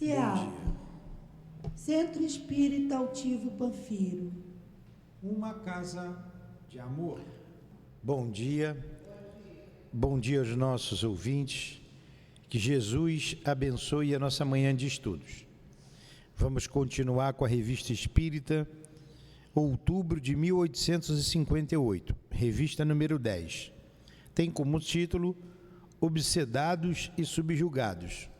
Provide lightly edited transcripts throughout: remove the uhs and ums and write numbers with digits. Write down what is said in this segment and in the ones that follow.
CEAP, Centro Espírita Altivo Panfiro. Uma casa de amor. Bom dia aos nossos ouvintes. Que Jesus abençoe a nossa manhã de estudos. Vamos continuar com a Revista Espírita, outubro de 1858, revista número 10. Tem como título Obsedados e Subjugados.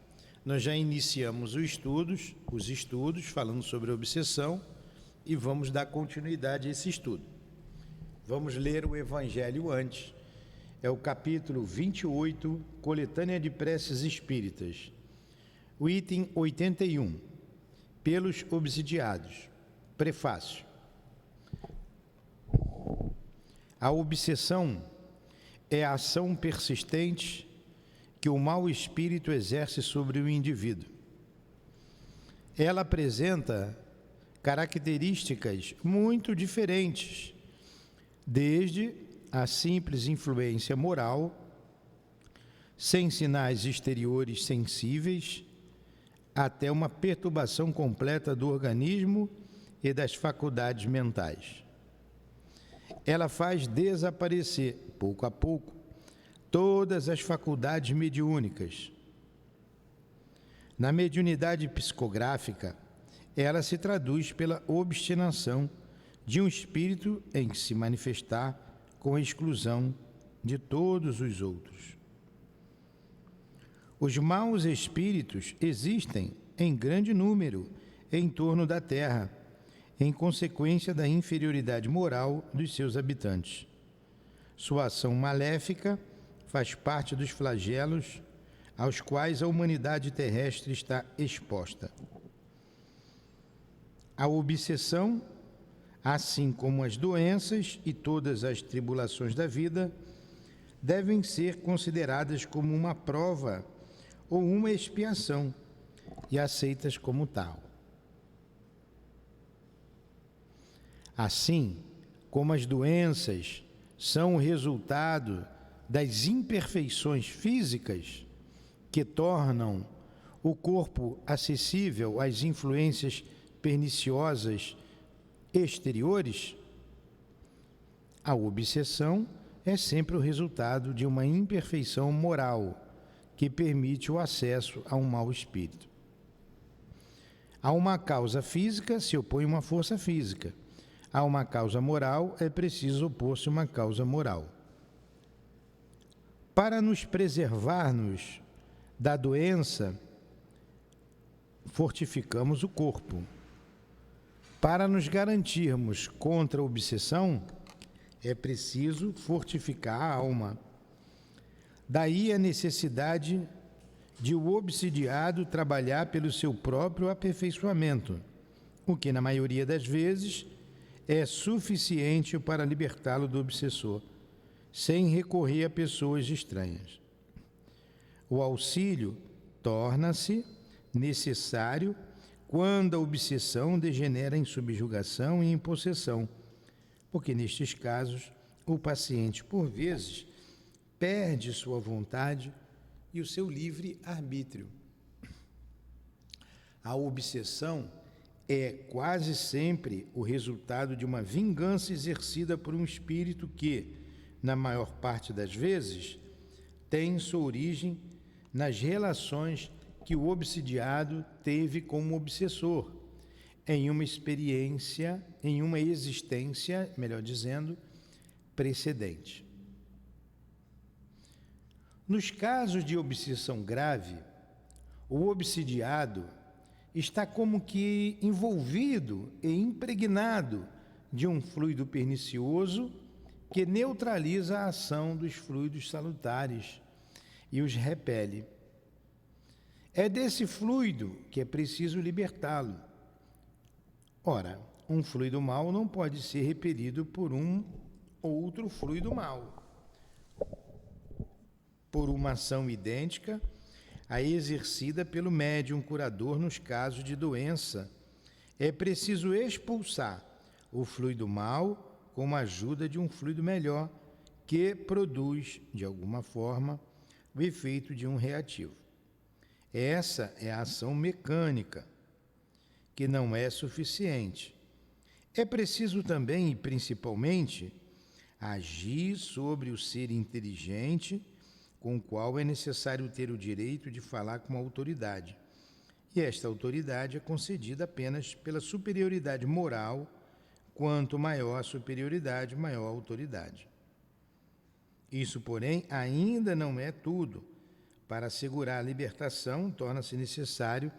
Nós já iniciamos os estudos falando sobre a obsessão e vamos dar continuidade a esse estudo. Vamos ler o Evangelho antes. É o capítulo 28, Coletânea de Preces Espíritas. O item 81, pelos obsidiados. Prefácio. A obsessão é a ação persistente que o mau espírito exerce sobre o indivíduo. Ela apresenta características muito diferentes, desde a simples influência moral, sem sinais exteriores sensíveis, até uma perturbação completa do organismo e das faculdades mentais. Ela faz desaparecer, pouco a pouco, todas as faculdades mediúnicas. Na mediunidade psicográfica, ela se traduz pela obstinação de um espírito em se manifestar com a exclusão de todos os outros. Os maus espíritos existem em grande número em torno da Terra, em consequência da inferioridade moral dos seus habitantes. Sua ação maléfica faz parte dos flagelos aos quais a humanidade terrestre está exposta. A obsessão, assim como as doenças e todas as tribulações da vida, devem ser consideradas como uma prova ou uma expiação e aceitas como tal. Assim como as doenças são o resultado das imperfeições físicas que tornam o corpo acessível às influências perniciosas exteriores, a obsessão é sempre o resultado de uma imperfeição moral que permite o acesso a um mau espírito. A uma causa física se opõe uma força física. A uma causa moral é preciso opor-se uma causa moral. Para nos preservarmos da doença, fortificamos o corpo. Para nos garantirmos contra a obsessão, é preciso fortificar a alma. Daí a necessidade de o obsidiado trabalhar pelo seu próprio aperfeiçoamento, o que, na maioria das vezes, é suficiente para libertá-lo do obsessor, sem recorrer a pessoas estranhas. O auxílio torna-se necessário quando a obsessão degenera em subjugação e em possessão, porque nestes casos o paciente, por vezes, perde sua vontade e o seu livre-arbítrio. A obsessão é quase sempre o resultado de uma vingança exercida por um espírito que, na maior parte das vezes, tem sua origem nas relações que o obsidiado teve com o obsessor, em uma existência, melhor dizendo, precedente. Nos casos de obsessão grave, o obsidiado está como que envolvido e impregnado de um fluido pernicioso que neutraliza a ação dos fluidos salutares e os repele. É desse fluido que é preciso libertá-lo. Ora, um fluido mau não pode ser repelido por um outro fluido mau. Por uma ação idêntica à exercida pelo médium curador nos casos de doença, é preciso expulsar o fluido mau com a ajuda de um fluido melhor que produz, de alguma forma, o efeito de um reativo. Essa é a ação mecânica, que não é suficiente. É preciso também e principalmente agir sobre o ser inteligente com o qual é necessário ter o direito de falar com a autoridade. E esta autoridade é concedida apenas pela superioridade moral. Quanto maior a superioridade, maior a autoridade. Isso, porém, ainda não é tudo. Para assegurar a libertação, torna-se necessário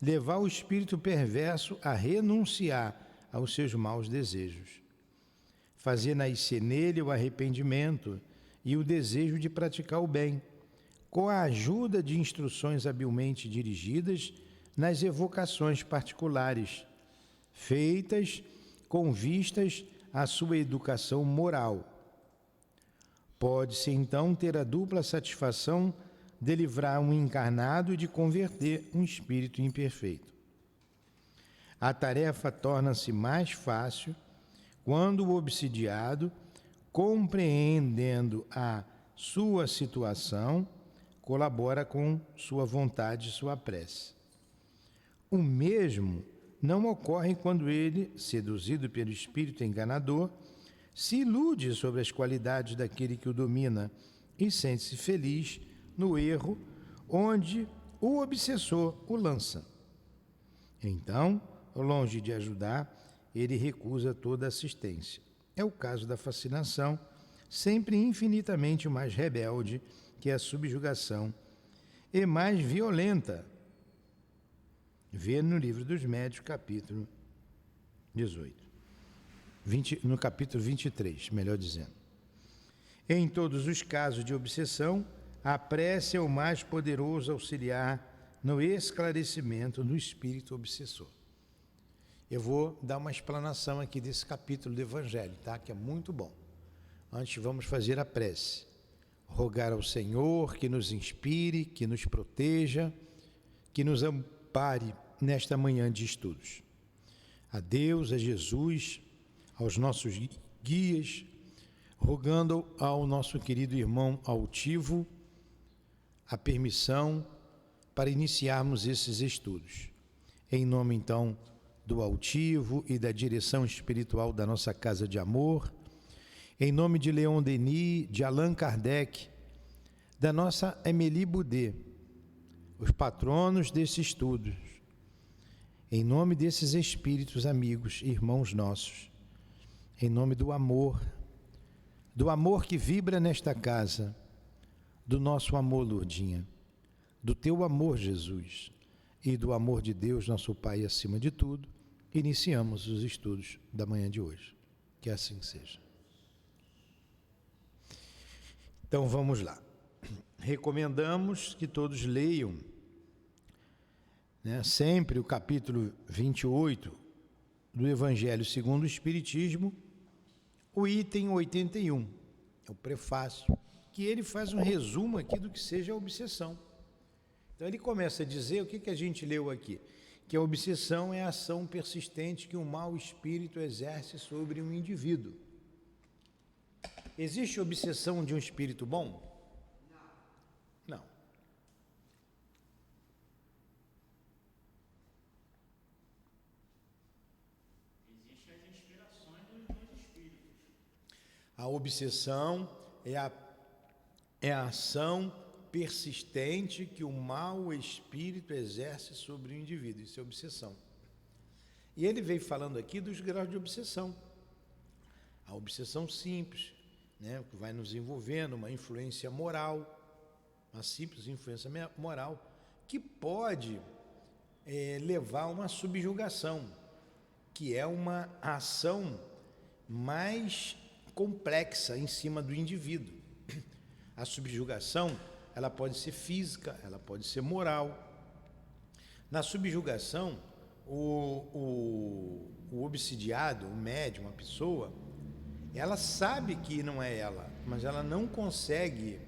levar o espírito perverso a renunciar aos seus maus desejos, fazer nascer nele o arrependimento e o desejo de praticar o bem, com a ajuda de instruções habilmente dirigidas nas evocações particulares, feitas com vistas à sua educação moral. Pode-se então ter a dupla satisfação de livrar um encarnado e de converter um espírito imperfeito. A tarefa torna-se mais fácil quando o obsidiado, compreendendo a sua situação, colabora com sua vontade e sua prece. O mesmo não ocorre quando ele, seduzido pelo espírito enganador, se ilude sobre as qualidades daquele que o domina e sente-se feliz no erro onde o obsessor o lança. Então, longe de ajudar, ele recusa toda assistência. É o caso da fascinação, sempre infinitamente mais rebelde que a subjugação e mais violenta. Vê no Livro dos Médiuns, capítulo 18. No capítulo 23, melhor dizendo. Em todos os casos de obsessão, a prece é o mais poderoso auxiliar no esclarecimento do espírito obsessor. Eu vou dar uma explanação aqui desse capítulo do Evangelho, tá? Que é muito bom. Antes vamos fazer a prece. Rogar ao Senhor que nos inspire, que nos proteja, que nos ampare nesta manhã de estudos. A Deus, a Jesus, aos nossos guias, rogando ao nosso querido irmão altivo a permissão para iniciarmos esses estudos. Em nome, então, do altivo e da direção espiritual da nossa Casa de Amor, em nome de Leon Denis, de Allan Kardec, da nossa Amélie Boudet, os patronos desses estudos, em nome desses espíritos amigos, irmãos nossos, em nome do amor que vibra nesta casa, do nosso amor, Lourdinha, do teu amor, Jesus, e do amor de Deus, nosso Pai, acima de tudo, iniciamos os estudos da manhã de hoje. Que assim seja. Então vamos lá. Recomendamos que todos leiam, sempre o capítulo 28 do Evangelho segundo o Espiritismo, o item 81, é o prefácio, que ele faz um resumo aqui do que seja a obsessão. Então ele começa a dizer o que a gente leu aqui, que a obsessão é a ação persistente que um mau espírito exerce sobre um indivíduo. Existe obsessão de um espírito bom? Não. Existem as inspirações dos dois espíritos. A obsessão é a ação persistente que o mau espírito exerce sobre o indivíduo. Isso é obsessão. E ele veio falando aqui dos graus de obsessão. A obsessão simples, que vai nos envolvendo, uma influência moral, uma simples influência moral, que pode levar a uma subjugação, que é uma ação mais complexa em cima do indivíduo. A subjugação, ela pode ser física, ela pode ser moral. Na subjugação, o obsidiado, o médium, a pessoa, ela sabe que não é ela, mas ela não consegue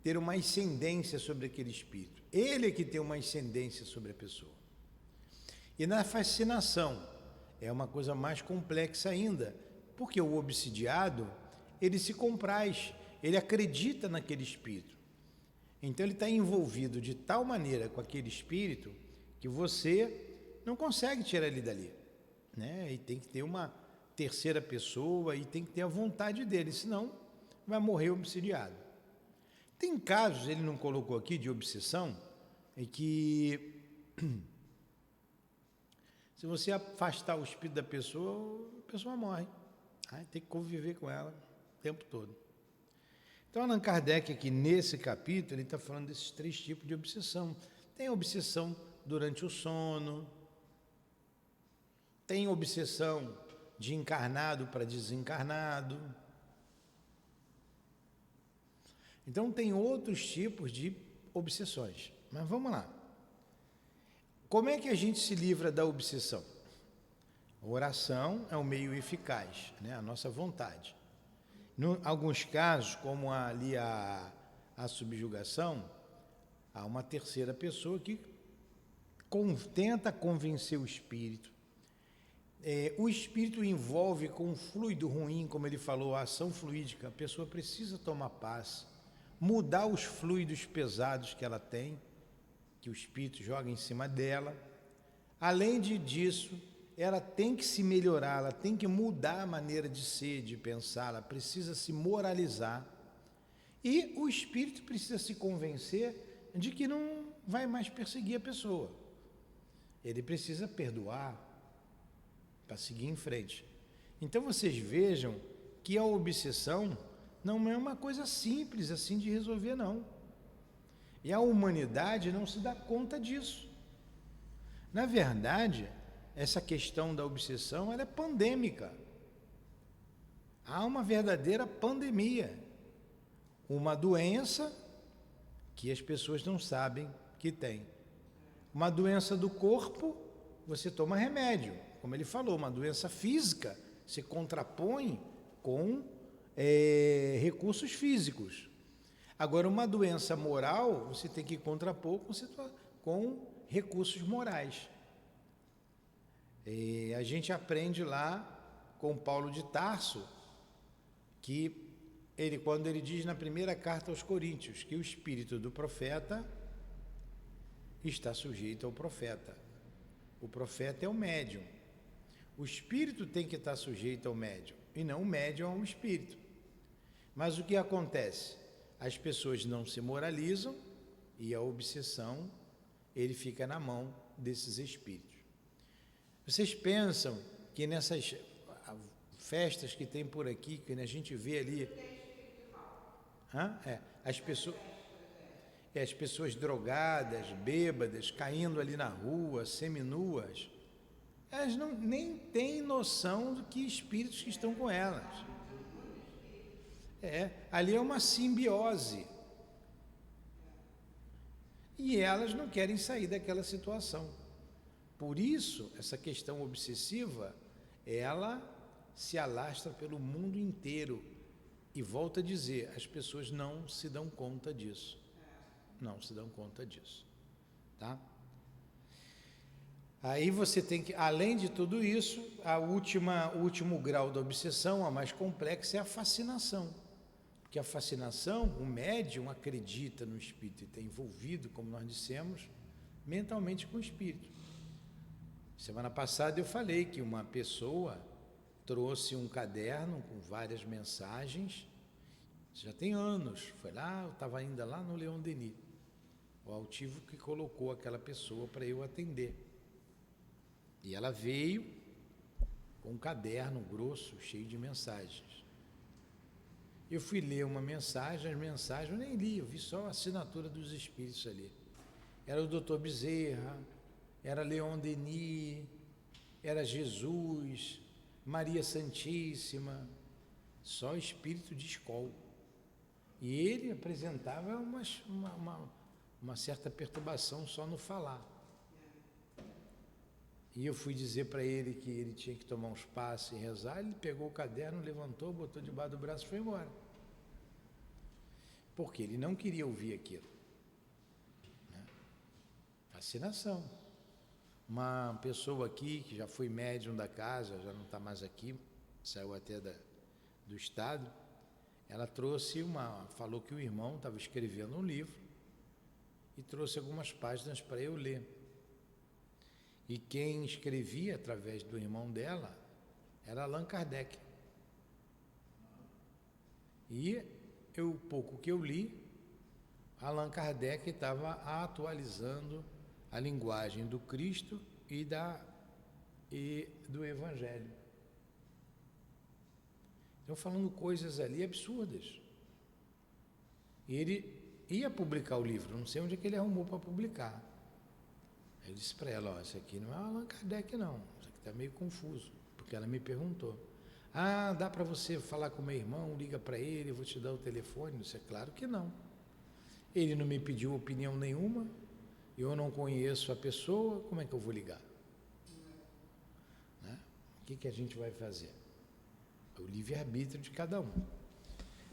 ter uma ascendência sobre aquele espírito. Ele é que tem uma ascendência sobre a pessoa. E na fascinação é uma coisa mais complexa ainda, porque o obsidiado, ele se compraz, ele acredita naquele espírito. Então ele está envolvido de tal maneira com aquele espírito que você não consegue tirar ele dali, né? E tem que ter uma terceira pessoa e tem que ter a vontade dele, senão vai morrer obsidiado. Tem casos, ele não colocou aqui, de obsessão, em que se você afastar o espírito da pessoa, a pessoa morre. Aí tem que conviver com ela o tempo todo. Então, Allan Kardec, aqui nesse capítulo, ele está falando desses 3 tipos de obsessão. Tem obsessão durante o sono, tem obsessão de encarnado para desencarnado. Então, tem outros tipos de obsessões. Mas vamos lá. Como é que a gente se livra da obsessão? A oração é um meio eficaz, né? A nossa vontade. Em alguns casos, como ali a subjugação, há uma terceira pessoa que tenta convencer o espírito. O espírito envolve com um fluido ruim, como ele falou, a ação fluídica. A pessoa precisa tomar paz, mudar os fluidos pesados que ela tem, que o espírito joga em cima dela. Além disso, ela tem que se melhorar, ela tem que mudar a maneira de ser, de pensar, ela precisa se moralizar. E o espírito precisa se convencer de que não vai mais perseguir a pessoa. Ele precisa perdoar para seguir em frente. Então vocês vejam que a obsessão não é uma coisa simples assim de resolver, não. E a humanidade não se dá conta disso. Na verdade, essa questão da obsessão, ela é pandêmica. Há uma verdadeira pandemia. Uma doença que as pessoas não sabem que tem. Uma doença do corpo, você toma remédio. Como ele falou, uma doença física se contrapõe com recursos físicos. Agora, uma doença moral, você tem que contrapor com recursos morais. A gente aprende lá com Paulo de Tarso, que quando ele diz na primeira carta aos Coríntios, que o espírito do profeta está sujeito ao profeta. O profeta é o médium. O espírito tem que estar sujeito ao médium, e não o médium ao espírito. Mas o que acontece? As pessoas não se moralizam e a obsessão, ele fica na mão desses espíritos. Vocês pensam que nessas festas que tem por aqui, que a gente vê ali, as pessoas drogadas, bêbadas, caindo ali na rua, seminuas, elas nem têm noção do que espíritos que estão com elas. Ali é uma simbiose. E elas não querem sair daquela situação. Por isso, essa questão obsessiva, ela se alastra pelo mundo inteiro. E volto a dizer, as pessoas não se dão conta disso. Não se dão conta disso. Tá? Aí você tem que, além de tudo isso, o último grau da obsessão, a mais complexa, é a fascinação. Porque a fascinação, o médium acredita no espírito e está envolvido, como nós dissemos, mentalmente com o espírito. Semana passada eu falei que uma pessoa trouxe um caderno com várias mensagens, já tem anos, foi lá, eu estava ainda lá no Leon Denis, o altivo que colocou aquela pessoa para eu atender. E ela veio com um caderno grosso, cheio de mensagens. Eu fui ler uma mensagem, as mensagens eu nem li, eu vi só a assinatura dos espíritos ali. Era o Dr. Bezerra, era Leon Denis, era Jesus, Maria Santíssima, só espírito de escola. E ele apresentava uma certa perturbação só no falar. E eu fui dizer para ele que ele tinha que tomar uns passos e rezar, ele pegou o caderno, levantou, botou debaixo do braço e foi embora. Porque ele não queria ouvir aquilo. Fascinação. Uma pessoa aqui, que já foi médium da casa, já não está mais aqui, saiu até do estado, ela falou que o irmão estava escrevendo um livro e trouxe algumas páginas para eu ler. E quem escrevia através do irmão dela era Allan Kardec. E o pouco que eu li, Allan Kardec estava atualizando a linguagem do Cristo e do Evangelho. Então, falando coisas ali absurdas. E ele ia publicar o livro, não sei onde é que ele arrumou para publicar. Aí eu disse para ela, ó, isso aqui não é Allan Kardec não, isso aqui está meio confuso, porque ela me perguntou. Ah, dá para você falar com meu irmão, liga para ele, eu vou te dar o telefone? Isso é claro que não. Ele não me pediu opinião nenhuma, eu não conheço a pessoa, como é que eu vou ligar? Né? O que a gente vai fazer? É o livre-arbítrio de cada um.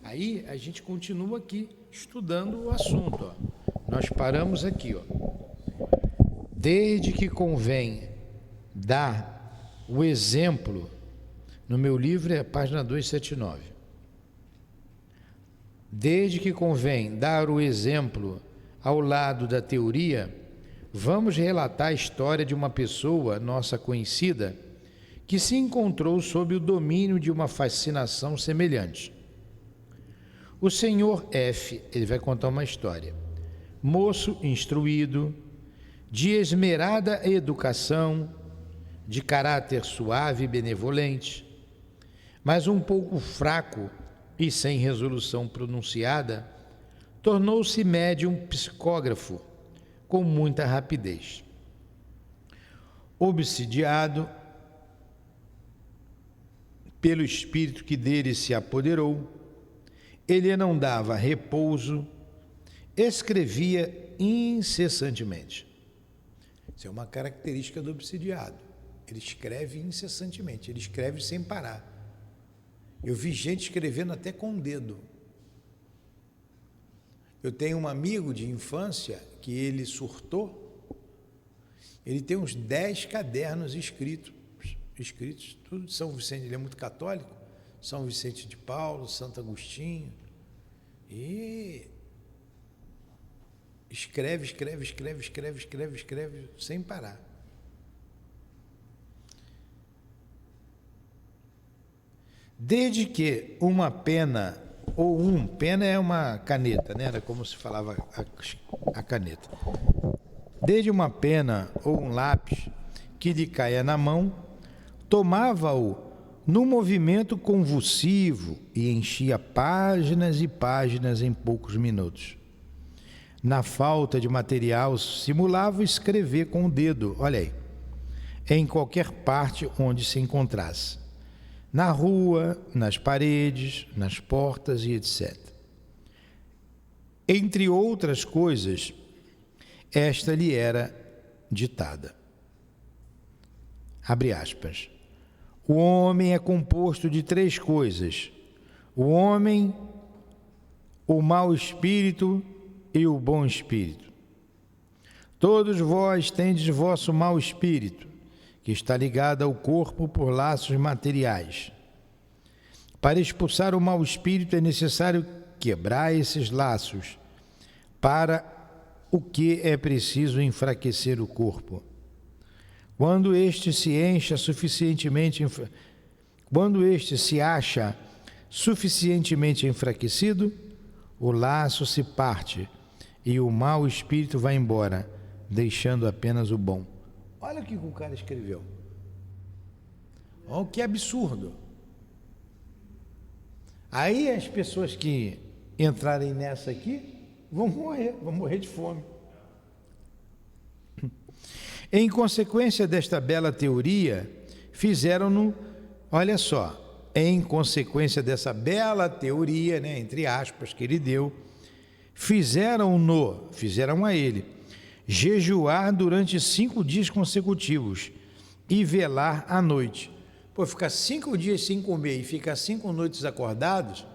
Aí a gente continua aqui estudando o assunto. Ó. Nós paramos aqui. Ó. Desde que convém dar o exemplo, no meu livro é a página 279. Desde que convém dar o exemplo ao lado da teoria, vamos relatar a história de uma pessoa nossa conhecida que se encontrou sob o domínio de uma fascinação semelhante. O senhor F, ele vai contar uma história, moço instruído, de esmerada educação, de caráter suave e benevolente, mas um pouco fraco e sem resolução pronunciada, tornou-se médium psicógrafo com muita rapidez. Obsidiado pelo espírito que dele se apoderou, ele não dava repouso, escrevia incessantemente. Isso é uma característica do obsidiado. Ele escreve incessantemente, ele escreve sem parar. Eu vi gente escrevendo até com o dedo. Eu tenho um amigo de infância que ele surtou, ele tem uns 10 cadernos escritos, tudo de São Vicente, ele é muito católico, São Vicente de Paulo, Santo Agostinho, e escreve sem parar. Desde que uma pena, pena é uma caneta, né? Era como se falava a caneta. Desde uma pena ou um lápis que lhe caia na mão, tomava-o no movimento convulsivo e enchia páginas e páginas em poucos minutos. Na falta de material, simulava escrever com o dedo, olha aí, em qualquer parte onde se encontrasse. Na rua, nas paredes, nas portas e etc. Entre outras coisas, esta lhe era ditada. Abre aspas. O homem é composto de 3 coisas: o homem, o mau espírito e o bom espírito. Todos vós tendes vosso mau espírito, que está ligado ao corpo por laços materiais. Para expulsar o mau espírito é necessário quebrar esses laços, para o que é preciso enfraquecer o corpo. Quando este se acha suficientemente enfraquecido, o laço se parte e o mau espírito vai embora, deixando apenas o bom. Olha o que o cara escreveu. Olha que absurdo. Aí as pessoas que entrarem nessa aqui vão morrer de fome. Em consequência desta bela teoria, fizeram-no, olha só, em consequência dessa bela teoria, né, entre aspas, que ele deu, fizeram a ele, jejuar durante 5 dias consecutivos e velar à noite. Pô, ficar 5 dias sem comer e ficar 5 noites acordados,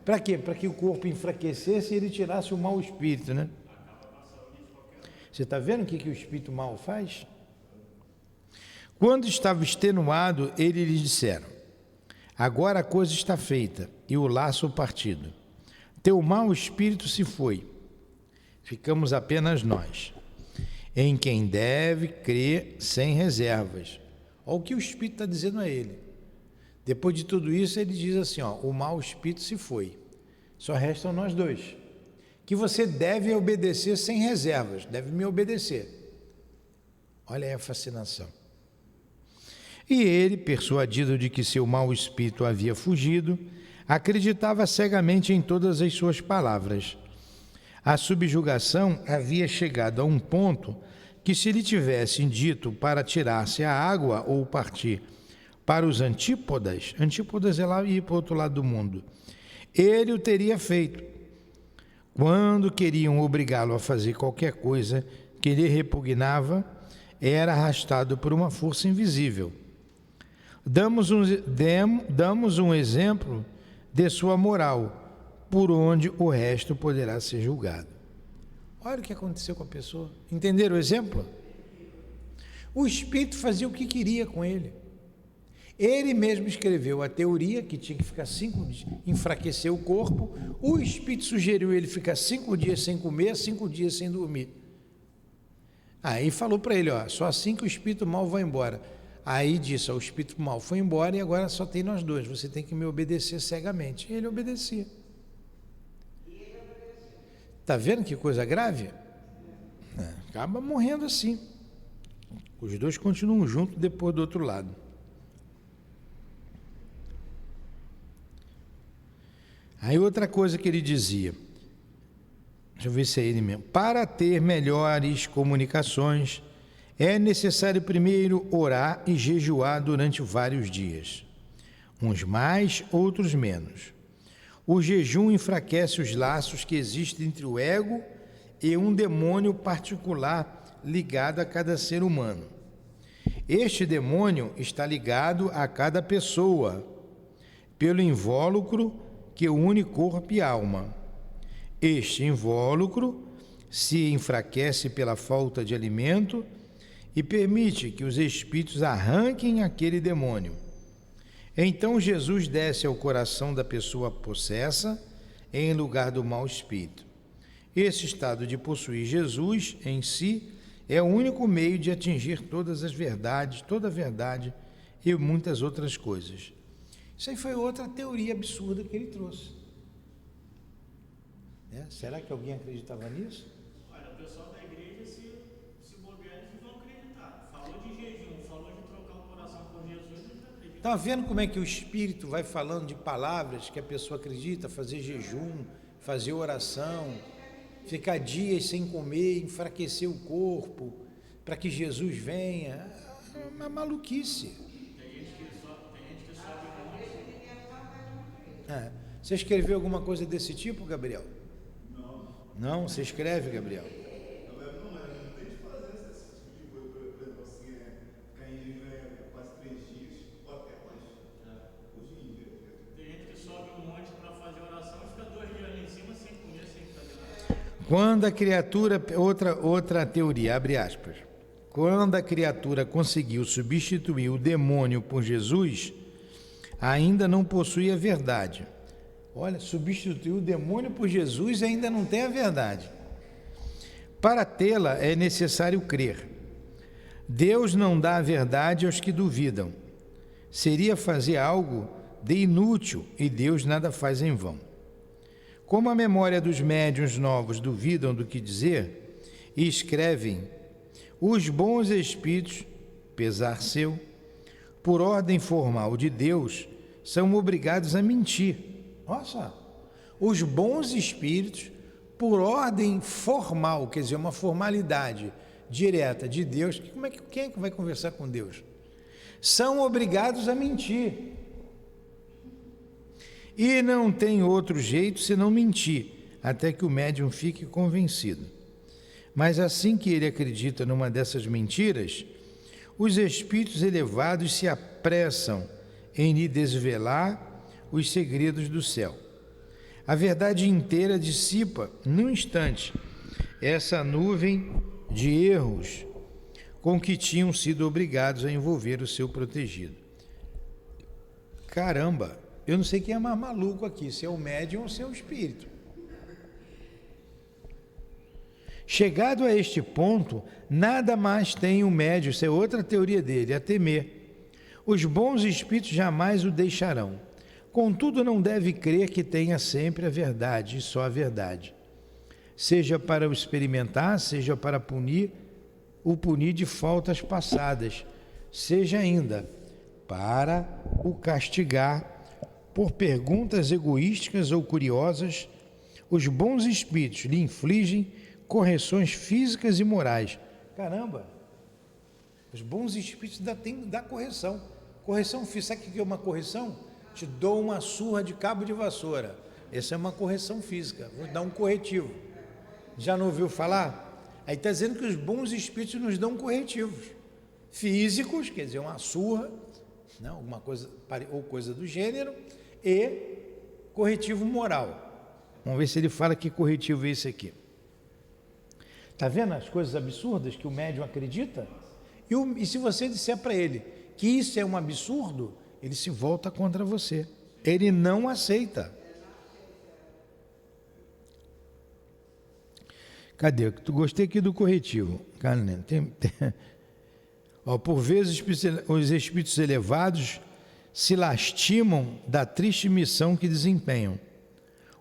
para quê? Para que o corpo enfraquecesse e ele tirasse o mau espírito, né? Você está vendo o que o espírito mau faz? Quando estava extenuado, eles lhe disseram: Agora a coisa está feita e o laço partido. Teu mau espírito se foi. Ficamos apenas nós, em quem deve crer sem reservas. Olha o que o Espírito está dizendo a ele. Depois de tudo isso, ele diz assim, ó, o mau espírito se foi. Só restam nós dois. Que você deve obedecer sem reservas, deve me obedecer. Olha aí a fascinação. E ele, persuadido de que seu mau espírito havia fugido, acreditava cegamente em todas as suas palavras. A subjugação havia chegado a um ponto que, se lhe tivessem dito para tirar-se a água ou partir para os antípodas é lá ir para o outro lado do mundo, ele o teria feito. Quando queriam obrigá-lo a fazer qualquer coisa que lhe repugnava, era arrastado por uma força invisível. Damos um exemplo de sua moral, por onde o resto poderá ser julgado. Olha o que aconteceu com a pessoa. Entenderam o exemplo? O Espírito fazia o que queria com ele. Ele mesmo escreveu a teoria que tinha que ficar 5 dias, enfraquecer o corpo. O Espírito sugeriu ele ficar 5 dias sem comer, 5 dias sem dormir. Aí falou para ele, ó, só assim que o espírito mal vai embora. Aí disse, ó, o espírito mal foi embora e agora só tem nós dois, você tem que me obedecer cegamente. E ele obedecia. Está vendo que coisa grave? Acaba morrendo assim. Os dois continuam juntos depois do outro lado. Aí outra coisa que ele dizia, deixa eu ver se é ele mesmo. Para ter melhores comunicações, é necessário primeiro orar e jejuar durante vários dias. Uns mais, outros menos. O jejum enfraquece os laços que existem entre o ego e um demônio particular ligado a cada ser humano. Este demônio está ligado a cada pessoa, pelo invólucro que une corpo e alma. Este invólucro se enfraquece pela falta de alimento e permite que os espíritos arranquem aquele demônio. Então Jesus desce ao coração da pessoa possessa em lugar do mau espírito. Esse estado de possuir Jesus em si é o único meio de atingir todas as verdades, toda a verdade e muitas outras coisas. Isso aí foi outra teoria absurda que ele trouxe. Será que alguém acreditava nisso? Olha, o pessoal da igreja, se bobear, eles vão acreditar. Falou de jejum, falou de trocar o coração por Jesus, eles acreditam. Está vendo como é que o Espírito vai falando de palavras que a pessoa acredita, fazer jejum, fazer oração, ficar dias sem comer, enfraquecer o corpo, para que Jesus venha? É uma maluquice. Tem gente que sobe monte. Você escreveu alguma coisa desse tipo, Gabriel? Não? Você escreve, Gabriel? Quando a criatura, outra teoria, abre aspas, quando a criatura conseguiu substituir o demônio por Jesus, ainda não possui a verdade. Olha, substituir o demônio por Jesus e ainda não tem a verdade. Para tê-la é necessário crer. Deus não dá a verdade aos que duvidam. Seria fazer algo de inútil e Deus nada faz em vão. Como a memória dos médiuns novos duvidam do que dizer e escrevem, os bons espíritos, pesar seu, por ordem formal de Deus, são obrigados a mentir. Nossa, os bons espíritos, por ordem formal, quer dizer, uma formalidade direta de Deus, quem é que vai conversar com Deus? São obrigados a mentir. E não tem outro jeito senão mentir, até que o médium fique convencido. Mas assim que ele acredita numa dessas mentiras, os espíritos elevados se apressam em lhe desvelar os segredos do céu. A verdade inteira dissipa, num instante, essa nuvem de erros com que tinham sido obrigados a envolver o seu protegido. Caramba, eu não sei quem é mais maluco aqui, se é o médium ou se é o espírito. Chegado a este ponto, nada mais tem o médium, isso é outra teoria dele, a temer. Os bons espíritos jamais o deixarão. Contudo, não deve crer que tenha sempre a verdade, e só a verdade. Seja para o experimentar, seja para o punir de faltas passadas, seja ainda para o castigar por perguntas egoísticas ou curiosas. Os bons espíritos lhe infligem correções físicas e morais. Caramba! Os bons espíritos dá correção. Correção física. Sabe o que é uma correção? Te dou uma surra de cabo de vassoura. Essa é uma correção física. Vou dar um corretivo. Já não ouviu falar? Aí está dizendo que os bons espíritos nos dão corretivos físicos, quer dizer, uma surra, não, alguma coisa ou coisa do gênero, e corretivo moral. Vamos ver se ele fala que corretivo é esse aqui. Está vendo as coisas absurdas que o médium acredita? E se você disser para ele que isso é um absurdo, ele se volta contra você. Ele não aceita. Cadê? Gostei aqui do corretivo. Por vezes os espíritos elevados se lastimam da triste missão que desempenham.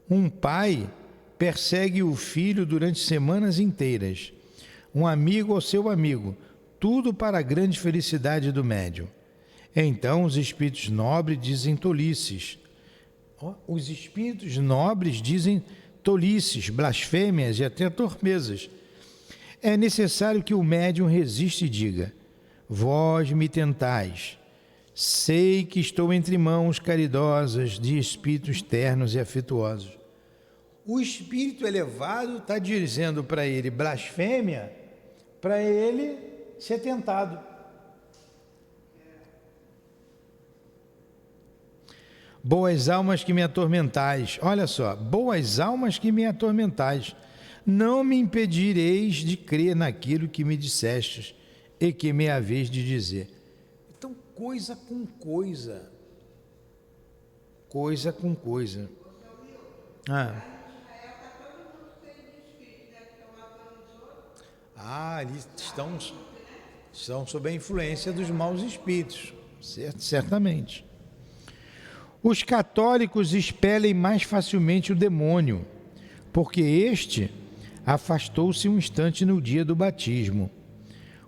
Um pai persegue o filho durante semanas inteiras. Um amigo ao seu amigo. Tudo para a grande felicidade do médium. Então os espíritos nobres dizem tolices. Os espíritos nobres dizem tolices, blasfêmias e até torpezas. É necessário que o médium resista e diga: vós me tentais, sei que estou entre mãos caridosas de espíritos ternos e afetuosos. O espírito elevado está dizendo para ele blasfêmia, para ele ser tentado. Boas almas que me atormentais, olha só, boas almas que me atormentais, não me impedireis de crer naquilo que me dissestes e que me haveis de dizer. Então, coisa com coisa. Coisa com coisa. Eles estão sob a influência dos maus espíritos, certamente. Os católicos expelem mais facilmente o demônio, porque este afastou-se um instante no dia do batismo.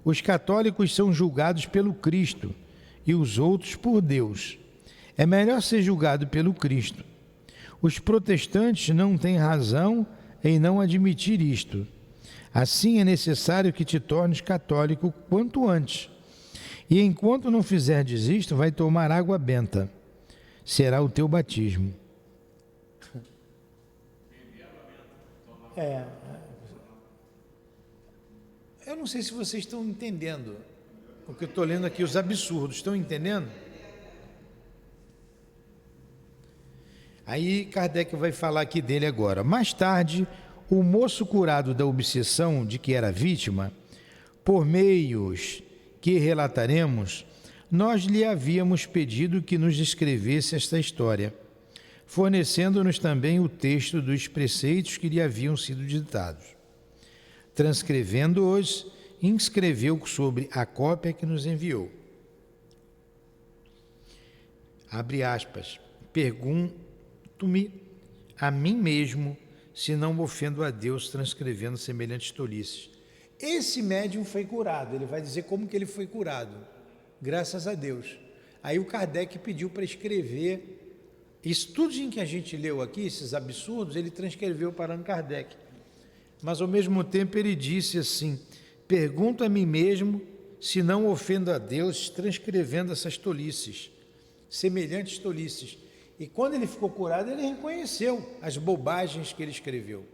Os católicos são julgados pelo Cristo e os outros por Deus. É melhor ser julgado pelo Cristo. Os protestantes não têm razão em não admitir isto. Assim é necessário que te tornes católico quanto antes. E enquanto não fizerdes isto, vai tomar água benta. Será o teu batismo. Eu não sei se vocês estão entendendo o que eu estou lendo aqui, os absurdos. Estão entendendo? Aí Kardec vai falar aqui dele agora. Mais tarde, o moço curado da obsessão de que era vítima, por meios que relataremos, nós lhe havíamos pedido que nos escrevesse esta história, fornecendo-nos também o texto dos preceitos que lhe haviam sido ditados. Transcrevendo-os, inscreveu sobre a cópia que nos enviou. Abre aspas. Pergunto-me a mim mesmo se não ofendo a Deus transcrevendo semelhantes tolices. Esse médium foi curado, ele vai dizer como que ele foi curado. Graças a Deus. Aí o Kardec pediu para escrever, isso tudo em que a gente leu aqui, esses absurdos, ele transcreveu para Allan Kardec. Mas ao mesmo tempo ele disse assim: pergunto a mim mesmo se não ofendo a Deus transcrevendo essas tolices, semelhantes tolices. E quando ele ficou curado, ele reconheceu as bobagens que ele escreveu.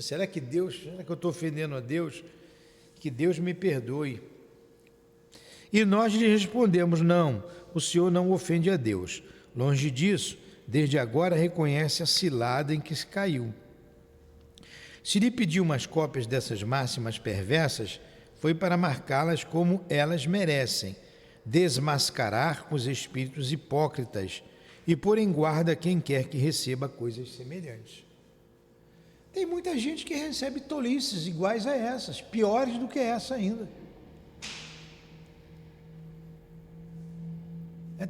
Será que eu estou ofendendo a Deus? Que Deus me perdoe. E nós lhe respondemos: não, o senhor não ofende a Deus. Longe disso, desde agora reconhece a cilada em que se caiu. Se lhe pediu umas cópias dessas máximas perversas, foi para marcá-las como elas merecem, desmascarar os espíritos hipócritas e pôr em guarda quem quer que receba coisas semelhantes. Tem muita gente que recebe tolices iguais a essas, piores do que essa ainda.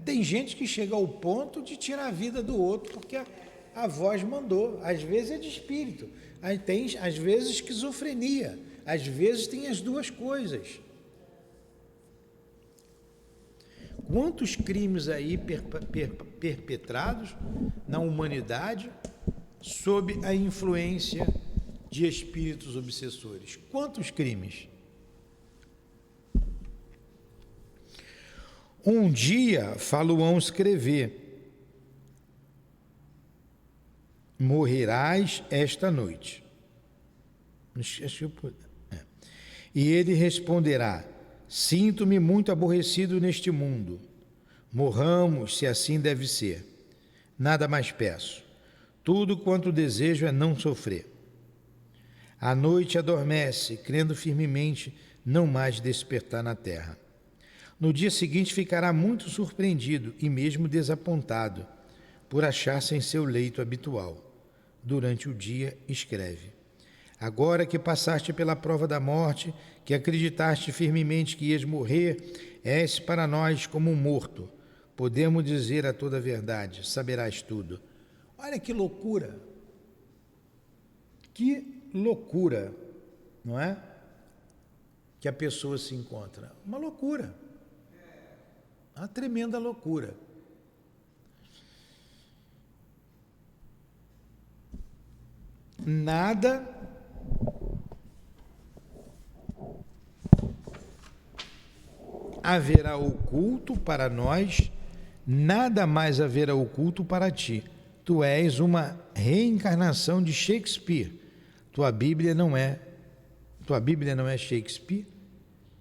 Tem gente que chega ao ponto de tirar a vida do outro porque a voz mandou. Às vezes é de espírito, aí tem, às vezes, esquizofrenia, às vezes tem as duas coisas. Quantos crimes aí perpetrados na humanidade sob a influência de espíritos obsessores? Quantos crimes? Um dia faloão escrever: morrerás esta noite. E ele responderá: sinto-me muito aborrecido neste mundo. Morramos, se assim deve ser. Nada mais peço. Tudo quanto desejo é não sofrer. A noite adormece, crendo firmemente não mais despertar na terra. No dia seguinte ficará muito surpreendido e mesmo desapontado por achar-se em seu leito habitual. Durante o dia escreve: agora que passaste pela prova da morte, que acreditaste firmemente que ias morrer, és para nós como um morto. Podemos dizer a toda a verdade, saberás tudo. Olha que loucura! Que loucura, não é? Que a pessoa se encontra. Uma loucura. Uma tremenda loucura. Nada haverá oculto para nós, nada mais haverá oculto para ti. Tu és uma reencarnação de Shakespeare. Tua Bíblia não é Shakespeare.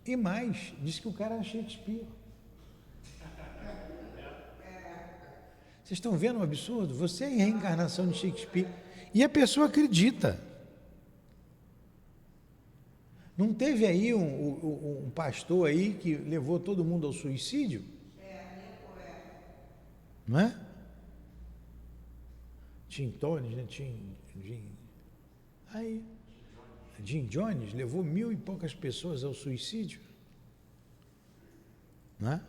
E mais, diz que o cara é Shakespeare. Vocês estão vendo um absurdo? Você é a reencarnação de Shakespeare. E a pessoa acredita. Não teve aí um pastor aí que levou todo mundo ao suicídio? Não é? Jim Jones, né? Jim Jones levou 1000 e poucas pessoas ao suicídio. Não é?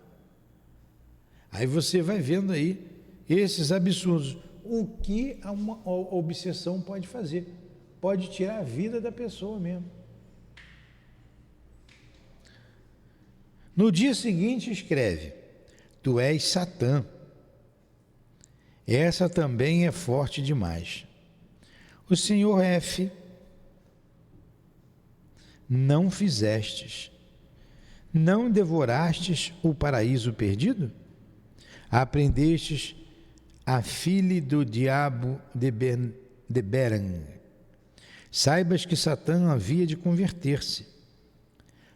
Aí você vai vendo aí esses absurdos. O que uma obsessão pode fazer? Pode tirar a vida da pessoa mesmo. No dia seguinte escreve: tu és Satã. Essa também é forte demais. O senhor F. Não fizestes, não devorastes o paraíso perdido? Aprendestes a filha do diabo de Beren. Saibas que Satã havia de converter-se.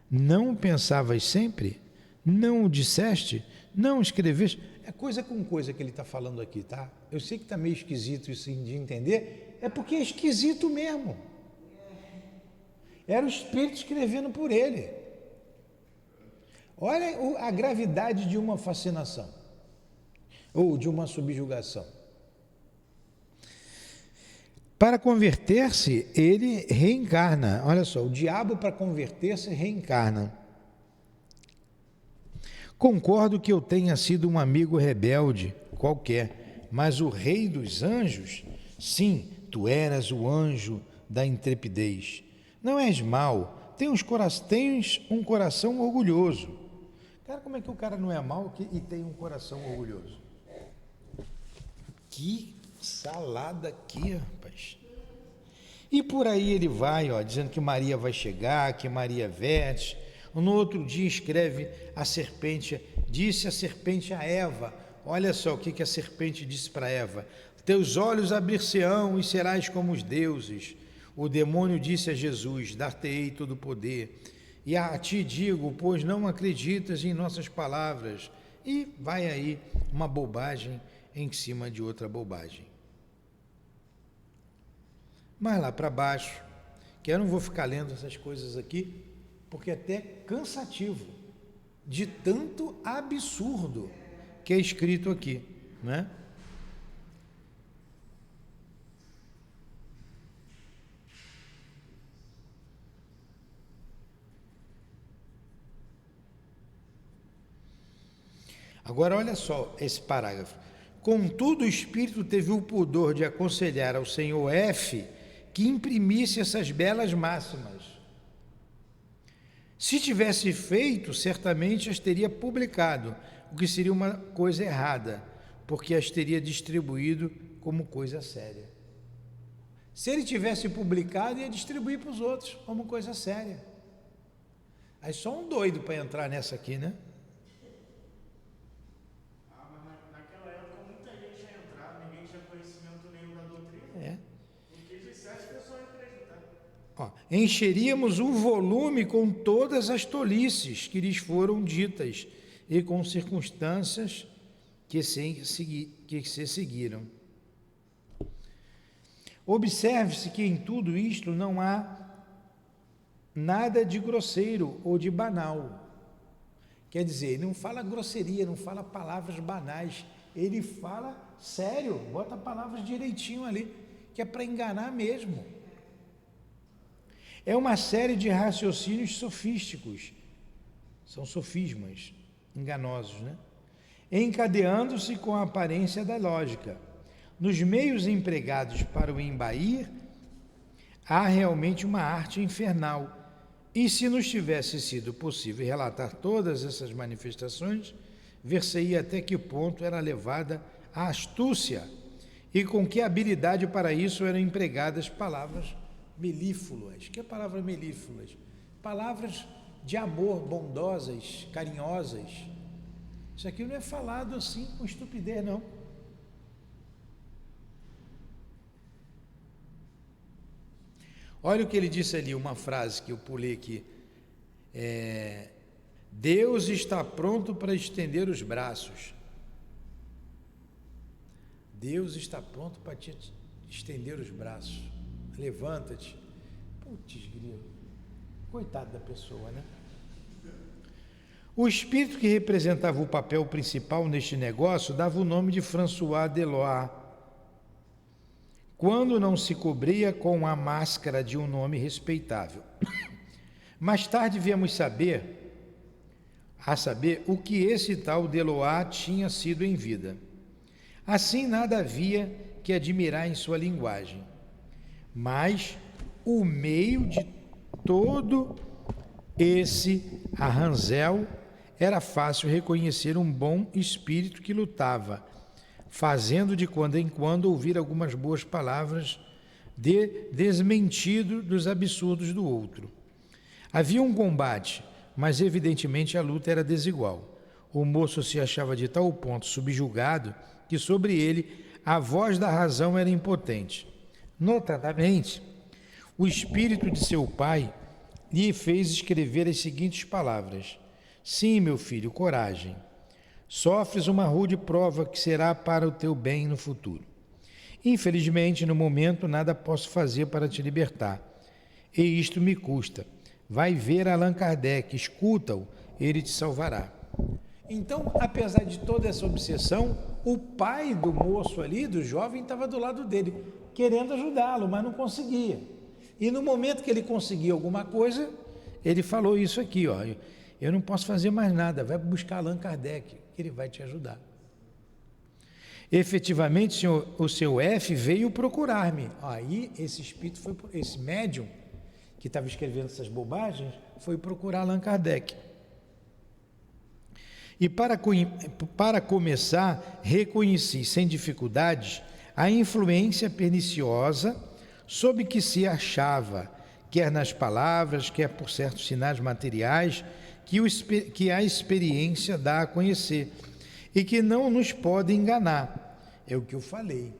Não pensavas sempre? Não o disseste? Não escreveste? É coisa com coisa que ele está falando aqui, tá? Eu sei que está meio esquisito isso de entender, é porque é esquisito mesmo. Era o Espírito escrevendo por ele. Olha a gravidade de uma fascinação, ou de uma subjugação. Para converter-se, ele reencarna. Olha só, o diabo para converter-se reencarna. Concordo que eu tenha sido um amigo rebelde qualquer, mas o rei dos anjos, sim, tu eras o anjo da intrepidez. Não és mau, tens um coração orgulhoso. Cara, como é que o cara não é mau e tem um coração orgulhoso? Que salada aqui, rapaz. E por aí ele vai, ó, dizendo que Maria vai chegar, que Maria verte. No outro dia escreve: a serpente, disse a serpente a Eva. Olha só o que a serpente disse para Eva: teus olhos abrir-se-ão e serás como os deuses. O demônio disse a Jesus: dar-te-ei todo o poder. E a ti digo, pois não acreditas em nossas palavras. E vai aí uma bobagem em cima de outra bobagem. Mas lá para baixo, que eu não vou ficar lendo essas coisas aqui, porque é até cansativo. de tanto absurdo que é escrito aqui, né? Agora olha só esse parágrafo. Contudo, o Espírito teve o pudor de aconselhar ao senhor F que imprimisse essas belas máximas. Se tivesse feito, certamente as teria publicado, o que seria uma coisa errada, porque as teria distribuído como coisa séria. Se ele tivesse publicado, ia distribuir para os outros como coisa séria. Aí só um doido para entrar nessa aqui, né? Naquela época muita gente ia entrar, ninguém tinha conhecimento nenhum da doutrina. É. Porque dissesse, a pessoa ia acreditar. Ó, encheríamos um volume com todas as tolices que lhes foram ditas e com circunstâncias que se seguiram. Observe-se que em tudo isto não há nada de grosseiro ou de banal. Quer dizer, ele não fala grosseria, não fala palavras banais, ele fala sério, bota palavras direitinho ali, que é para enganar mesmo. É uma série de raciocínios sofísticos, são sofismas enganosos, né? Encadeando-se com a aparência da lógica. Nos meios empregados para o embair, há realmente uma arte infernal. E se nos tivesse sido possível relatar todas essas manifestações, ver-se-ia até que ponto era levada a astúcia e com que habilidade para isso eram empregadas palavras melífluas. Que é a palavra melífluas? Palavras de amor, bondosas, carinhosas. Isso aqui não é falado assim com estupidez, não. Olha o que ele disse ali, uma frase que eu pulei aqui. Deus está pronto para estender os braços. Deus está pronto para te estender os braços. Levanta-te. Putz, grilo. Coitado da pessoa, né? O espírito que representava o papel principal neste negócio dava o nome de François Deloire, quando não se cobria com a máscara de um nome respeitável. Mais tarde viemos saber o que esse tal Deloire tinha sido em vida. Assim, nada havia que admirar em sua linguagem, mas o meio de todo esse arranzel era fácil reconhecer um bom espírito que lutava, fazendo de quando em quando ouvir algumas boas palavras de desmentido dos absurdos do outro. Havia um combate, mas evidentemente a luta era desigual. O moço se achava de tal ponto subjugado que sobre ele a voz da razão era impotente. Notadamente, o espírito de seu pai lhe fez escrever as seguintes palavras: Sim, meu filho, coragem. Sofres uma rude prova que será para o teu bem no futuro. Infelizmente, no momento, nada posso fazer para te libertar. E isto me custa. Vai ver Allan Kardec, escuta-o, ele te salvará. Então, apesar de toda essa obsessão, o pai do moço ali, do jovem, estava do lado dele, querendo ajudá-lo, mas não conseguia. E no momento que ele conseguia alguma coisa, ele falou isso aqui, ó: eu não posso fazer mais nada, vai buscar Allan Kardec, que ele vai te ajudar. Efetivamente, o seu F veio procurar-me. Aí esse espírito, esse médium que estava escrevendo essas bobagens, foi procurar Allan Kardec. E para começar, reconheci sem dificuldades a influência perniciosa sob que se achava, quer nas palavras, quer por certos sinais materiais, que a experiência dá a conhecer e que não nos pode enganar. É o que eu falei.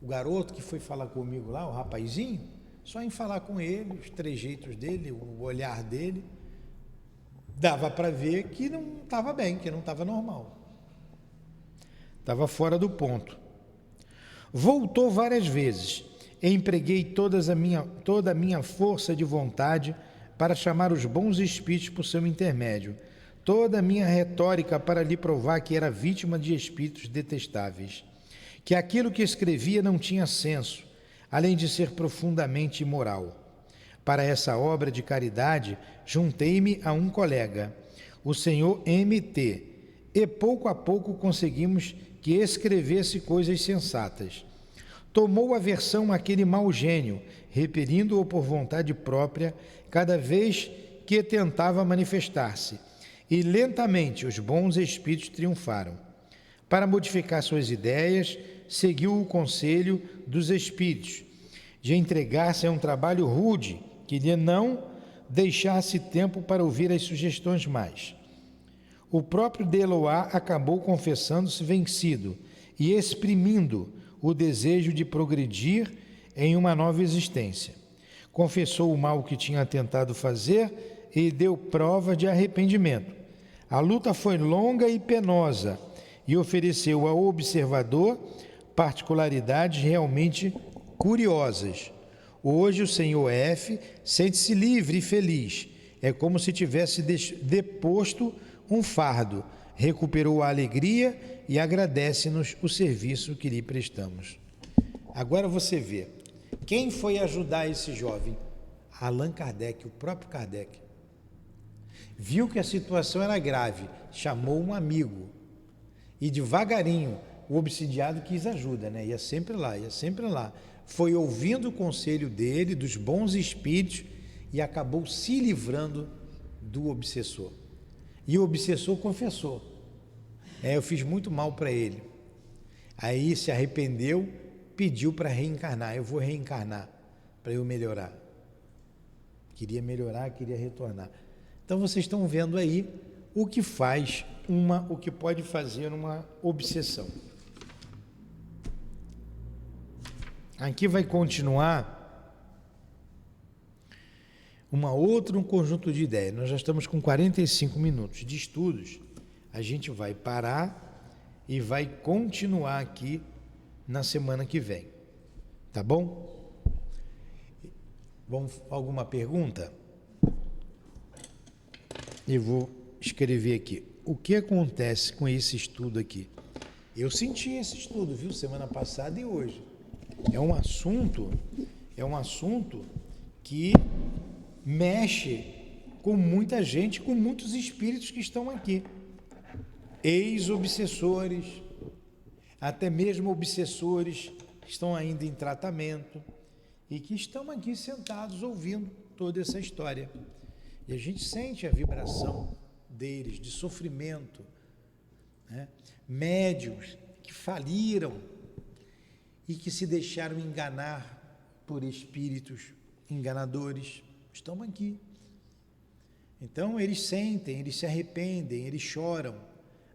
O garoto que foi falar comigo lá, o rapazinho, só em falar com ele, os trejeitos dele, o olhar dele, dava para ver que não estava bem, que não estava normal. Estava fora do ponto. Voltou várias vezes. Empreguei toda a minha força de vontade para chamar os bons espíritos por seu intermédio. toda a minha retórica para lhe provar que era vítima de espíritos detestáveis, que aquilo que escrevia não tinha senso, além de ser profundamente imoral. Para essa obra de caridade, juntei-me a um colega, o senhor M.T., e pouco a pouco conseguimos que escrevesse coisas sensatas. Tomou aversão àquele mau gênio, repelindo-o por vontade própria, cada vez que tentava manifestar-se, e lentamente os bons espíritos triunfaram. Para modificar suas ideias, seguiu o conselho dos espíritos, de entregar-se a um trabalho rude, que lhe não deixasse tempo para ouvir as sugestões mais. O próprio Deloá acabou confessando-se vencido e exprimindo o desejo de progredir em uma nova existência. Confessou o mal que tinha tentado fazer e deu prova de arrependimento. A luta foi longa e penosa e ofereceu ao observador particularidades realmente curiosas. Hoje o senhor F. sente-se livre e feliz. É como se tivesse deposto um fardo, recuperou a alegria e agradece-nos o serviço que lhe prestamos. Agora você vê, quem foi ajudar esse jovem? Allan Kardec, o próprio Kardec. Viu que a situação era grave, chamou um amigo e devagarinho o obsidiado quis ajuda, né? Ia sempre lá. Foi ouvindo o conselho dele, dos bons espíritos, e acabou se livrando do obsessor. E o obsessor confessou. Eu fiz muito mal para ele. Aí se arrependeu, pediu para reencarnar. Eu vou reencarnar para eu melhorar. Queria melhorar, queria retornar. Então vocês estão vendo aí o que pode fazer uma obsessão. Aqui vai continuar um conjunto de ideias. Nós já estamos com 45 minutos de estudos. A gente vai parar e vai continuar aqui na semana que vem. Tá bom? Alguma pergunta? Eu vou escrever aqui. O que acontece com esse estudo aqui? Eu senti esse estudo, viu? Semana passada e hoje. É um assunto que mexe com muita gente, com muitos espíritos que estão aqui. Ex-obsessores, até mesmo obsessores que estão ainda em tratamento e que estão aqui sentados ouvindo toda essa história. E a gente sente a vibração deles, de sofrimento, né? Médiuns que faliram e que se deixaram enganar por espíritos enganadores, estão aqui. Então eles sentem, eles se arrependem, eles choram.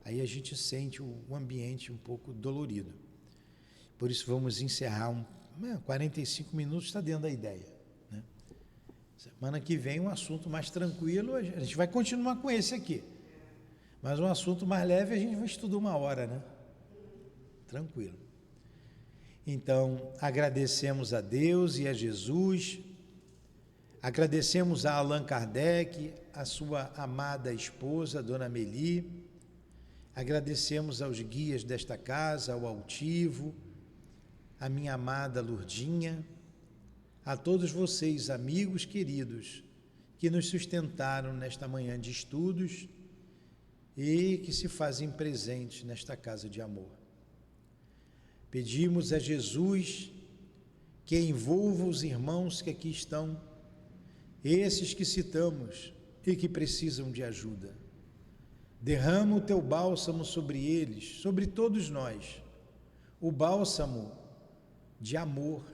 Aí a gente sente o ambiente um pouco dolorido. Por isso vamos encerrar 45 minutos, está dentro da ideia, né? Semana que vem um assunto mais tranquilo, a gente vai continuar com esse aqui. Mas um assunto mais leve a gente vai estudar 1 hora, né? Tranquilo. Então, agradecemos a Deus e a Jesus, agradecemos a Allan Kardec, a sua amada esposa, Dona Meli, agradecemos aos guias desta casa, ao Altivo, a minha amada Lourdinha, a todos vocês, amigos queridos, que nos sustentaram nesta manhã de estudos e que se fazem presentes nesta casa de amor. Pedimos a Jesus que envolva os irmãos que aqui estão, esses que citamos e que precisam de ajuda. Derrama o teu bálsamo sobre eles, sobre todos nós, o bálsamo de amor,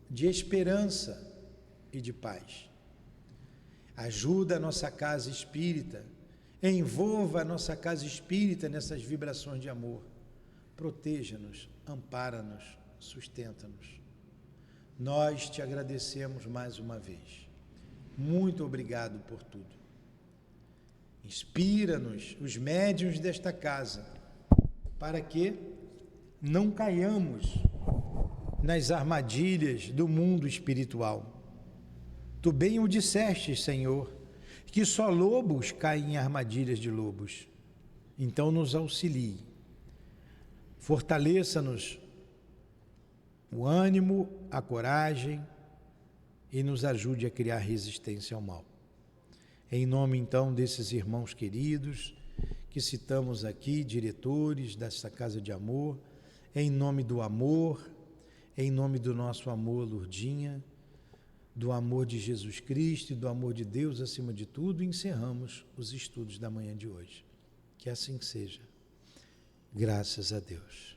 de esperança e de paz. Ajuda a nossa casa espírita, envolva a nossa casa espírita nessas vibrações de amor. Proteja-nos, ampara-nos, sustenta-nos. Nós te agradecemos mais uma vez. Muito obrigado por tudo. Inspira-nos, os médiuns desta casa, para que não caiamos nas armadilhas do mundo espiritual. Tu bem o disseste, Senhor, que só lobos caem em armadilhas de lobos. Então nos auxilie, fortaleça-nos o ânimo, a coragem e nos ajude a criar resistência ao mal. Em nome então desses irmãos queridos que citamos aqui, diretores desta Casa de Amor, em nome do amor, em nome do nosso amor, Lourdinha, do amor de Jesus Cristo e do amor de Deus acima de tudo, encerramos os estudos da manhã de hoje. Que assim seja. Graças a Deus.